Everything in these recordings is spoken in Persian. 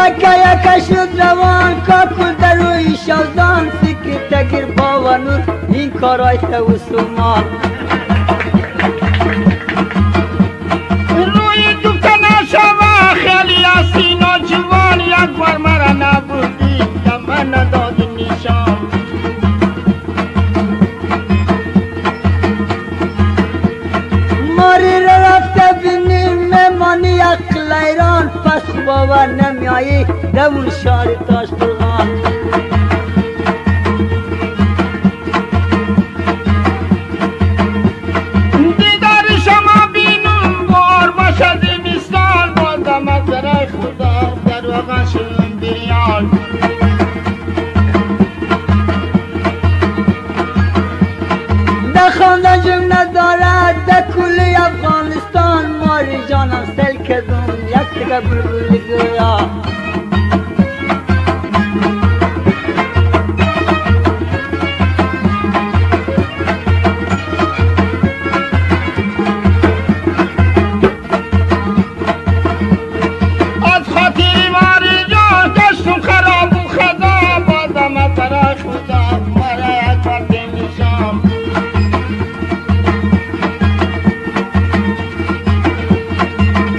یکا یکا شد روان کاکل در روی شازان سکی تگیر با و نور این کارای تو سومان روی دوتا نشوا خیلی هستی ناجوان یک بار مرا نبودی یا من ندادی نشان ماری را رفته بینیم ممانی اقل ایران پس باور نمیایی دون شاری تاش بلغان دیدار شما بینم بار باشد میستان بازم از درای خدا در واقع شدم بیان ده خانده جم ندارد ده کلی افغانستان ماری جانم سل کدوم یک تگه بلبلی گویا از خاطر ماری جان داشتم خراب و خدا بازم از درای خدا مرا یک بار نشان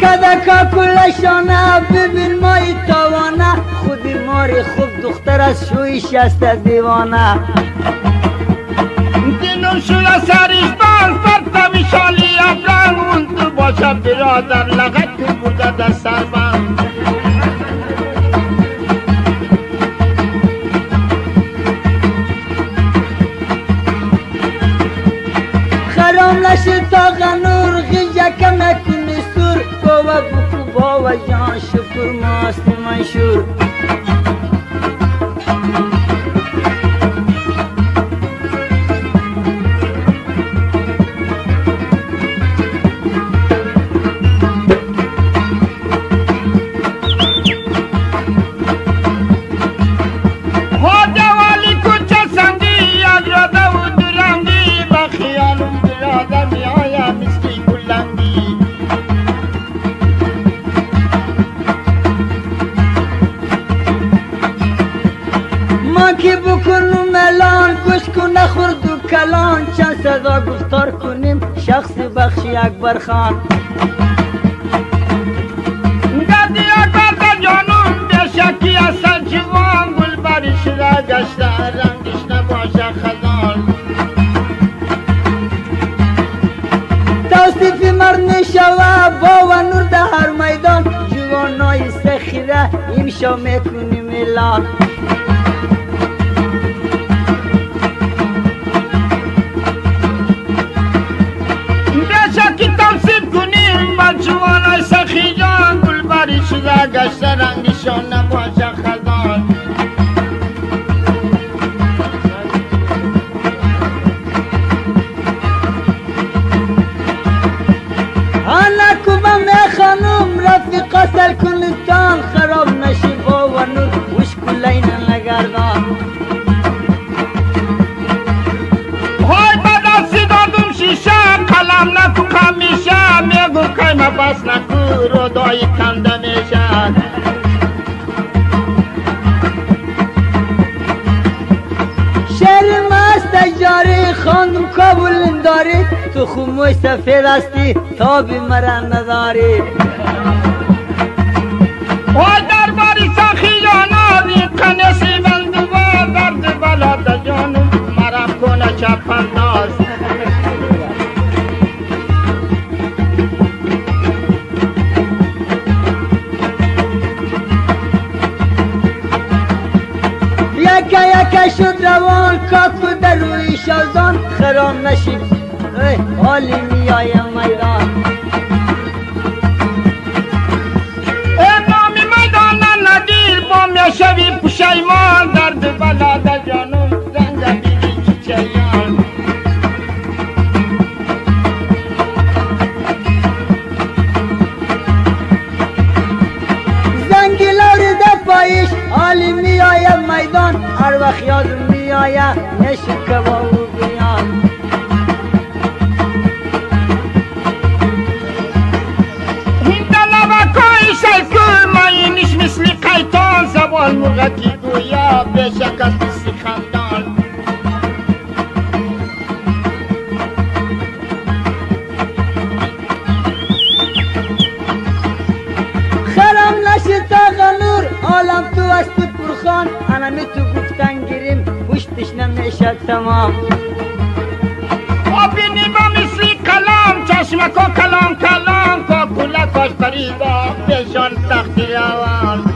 کده کاکلشانه ببین مای تاوانه خودی ماری خوب دختر از شویش است دیوانه دینم شده سریش بال فرد میشالی افرنگ اون تو باشه برادر لغت تو بوده در سربند خرام لشه تا غنور غیجه که مکنی سور باوا بکو باوا جان شکر ماستی منشور که بکنم الان گوش کن نخورد و کلان چند صدا گفتار کنیم شخصی بخشی اکبر خان گردی اکبر جانون بشکی اصل جوان گل بریش را گشته رنگش نباشه خزان توصیفی مرد نشوه با و نور ده هر میدان جوانای سخیره امشا میکنیم اعلان بشکی توصیف کنیم با جوانای سخی جان گل بریش را گشته رنگشان نباشه خزان انا کوبم خانم رفیق اصل کنستان خراب نشی با و نور وش کلین نگردان های بدستی دادم شیشه قلم نکو کمیشه میگو کم بس نکو رو دایی کنده میشه شعر مست جاری خواندم کابل داری تو خموش سفید هستی تابی مرا نداری های درباری سخیانا ریقنسی بندوا درد بلاد جانم مرم کنه چپنداز یکا یکا شد روان کاکو در روی شازان خرام نشید حالی میای میدان نامی میدان ندیر با میشوی پشیمان درد بلاد جانم زنده بیدی چیان زنگی لور ده پایش حالی میای میدان هر وقت یاد میای نشکه با او بیان خندان مرغکی گویا به شکست سی خندان خرم نشی تا غنور عالم تو است پرخان انمی تو گفتن گیریم پشتش نمیشد تمام آبینی با مثلی کلام چشمکو کلام کلام کو کلا کاش قریبا بشان تختی روان